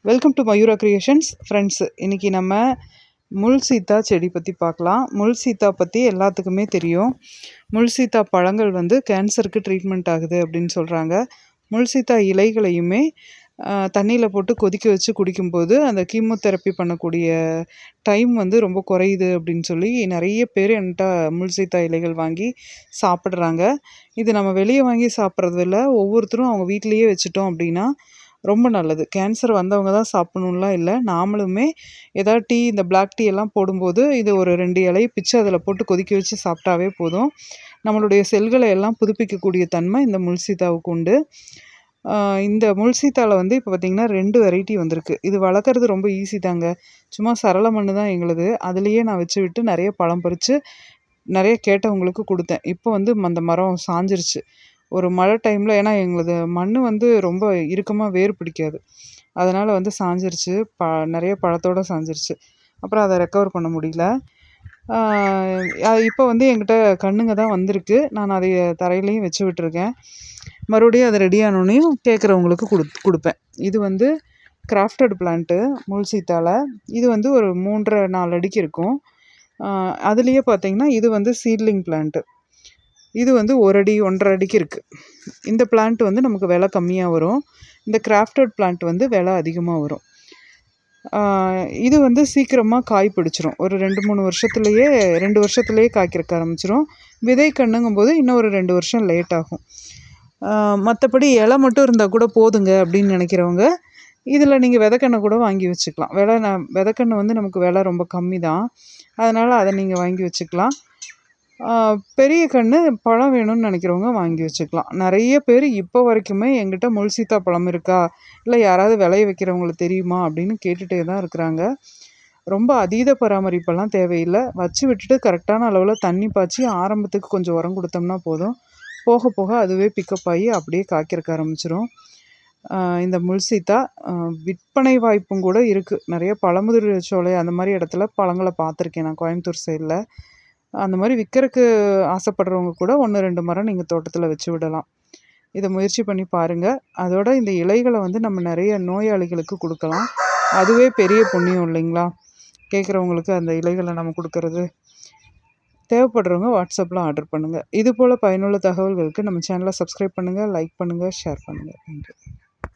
Welcome to Mayura creations friends. இன்றைக்கி நம்ம முள் சீத்தா செடி பற்றி பார்க்கலாம். முள் சீத்தா பற்றி எல்லாத்துக்குமே தெரியும். முள் சீத்தா பழங்கள் கேன்சருக்கு ட்ரீட்மெண்ட் ஆகுது அப்படின்னு சொல்கிறாங்க. முள் சீத்தா இலைகளையுமே தண்ணியில் போட்டு கொதிக்க வச்சு குடிக்கும்போது அந்த கீமோதெரப்பி பண்ணக்கூடிய டைம் ரொம்ப குறையுது அப்படின்னு சொல்லி நிறைய பேர் என்கிட்ட முள் சீத்தா இலைகள் வாங்கி சாப்பிட்றாங்க. இது நம்ம வெளியே வாங்கி சாப்பிட்றதில்ல, ஒவ்வொருத்தரும் அவங்க வீட்டிலையே வச்சுட்டோம் அப்படின்னா ரொம்ப நல்லது. கேன்சர் வந்தவங்க தான் சாப்பிட்ணுன்லாம் இல்லை, நாமளுமே ஏதாவது டீ, இந்த பிளாக் டீ எல்லாம் போடும்போது இது ஒரு 2 இலையை பிச்சு அதில் போட்டு கொதிக்க வச்சு சாப்பிட்டாவே போதும். நம்மளுடைய செல்களை எல்லாம் புதுப்பிக்கக்கூடிய தன்மை இந்த முள் சீத்தாவுக்கு உண்டு. இந்த முள் சீத்தாவில் இப்போ பார்த்திங்கன்னா 2 வெரைட்டி வந்திருக்கு. இது வளர்க்குறது ரொம்ப ஈஸி தாங்க. சும்மா சரள மண் தான் எங்களுது. அதுலேயே நான் வச்சு விட்டு நிறைய பழம் பறித்து நிறைய கேட்டவங்களுக்கு கொடுத்தேன். இப்போ அந்த மரம் சாஞ்சிருச்சு. ஒரு மழை டைமில், ஏன்னா எங்களது மண் ரொம்ப இறுக்கமாக வேர் பிடிக்காது, அதனால் சாஞ்சிருச்சு. நிறைய பழத்தோடு சாஞ்சிருச்சு. அப்புறம் அதை ரெக்கவர் பண்ண முடியல. இப்போ என்கிட்ட கண்ணுங்க தான் வந்திருக்கு. நான் அதை தரையிலையும் வச்சு விட்டுருக்கேன். மறுபடியும் அது ரெடி ஆனோடனையும் கேட்குறவங்களுக்கு கொடுப்பேன். இது கிராஃப்டட் பிளான்ட்டு முள் சீத்தால. இது ஒரு 3.5-4 அடிக்கு இருக்கும். அதுலேயே பார்த்திங்கன்னா இது சீட்லிங் பிளான்ட்டு. இது 1 அடி 1.5 அடிக்கு இருக்குது. இந்த பிளான்ட் நமக்கு விலை கம்மியாக வரும். இந்த கிராஃப்டட் பிளான்ட் விலை அதிகமாக வரும். இது சீக்கிரமாக காய் பிடிச்சிரும். ஒரு 2-3 வருஷத்துலேயே 2 வருஷத்துலேயே காய்க்கிறக்க ஆரம்பிச்சிரும். விதை கண்ணுங்கும்போது இன்னும் ஒரு 2 வருஷம் லேட் ஆகும். மற்றபடி இலை மட்டும் இருந்தால் கூட போதுங்க அப்படின்னு நினைக்கிறவங்க இதில் நீங்கள் விதைக்கண்ணை கூட வாங்கி வச்சுக்கலாம். விதைக்கண்ணு நமக்கு விலை ரொம்ப கம்மி தான், அதனால் அதை நீங்கள் வாங்கி வச்சுக்கலாம். பெரிய கன்று பழம் வேணும்னு நினைக்கிறவங்க வாங்கி வச்சுக்கலாம். நிறைய பேர் இப்போ வரைக்குமே எங்கிட்ட முள் சீத்தா பழம் இருக்கா, இல்லை யாராவது விளைய வைக்கிறவங்களுக்கு தெரியுமா அப்படின்னு கேட்டுகிட்டே தான் இருக்கிறாங்க. ரொம்ப அதீத பராமரிப்பெல்லாம் தேவையில்லை. வச்சு விட்டுட்டு கரெக்டான அளவில் தண்ணி பாய்ச்சி ஆரம்பத்துக்கு கொஞ்சம் உரம் கொடுத்தோம்னா போதும். போக போக அதுவே பிக்கப் ஆகி அப்படியே காய்க்கிறக்க ஆரம்பிச்சிரும். இந்த முள் சீத்தா விற்பனை வாய்ப்பும் கூட இருக்குது. நிறைய பழமுதிர் சோலை அந்த மாதிரி இடத்துல பழங்களை பார்த்துருக்கேன் நான், கோயம்புத்தூர் சைடில். அந்த மாதிரி விற்கிறதுக்கு ஆசைப்படுறவங்க கூட 1-2 மரம் நீங்கள் தோட்டத்தில் வச்சு விடலாம். இதை முயற்சி பண்ணி பாருங்கள். அதோட இந்த இலைகளை நம்ம நிறைய நோயாளிகளுக்கு கொடுக்கலாம். அதுவே பெரிய புண்ணியம் இல்லைங்களா? கேட்குறவங்களுக்கு அந்த இலைகளை நம்ம கொடுக்கறது. தேவைப்படுறவங்க வாட்ஸ்அப்பில் ஆர்டர் பண்ணுங்கள். இது போல் பயனுள்ள தகவல்களுக்கு நம்ம சேனலை சப்ஸ்கிரைப் பண்ணுங்கள், லைக் பண்ணுங்கள், ஷேர் பண்ணுங்கள். நன்றி.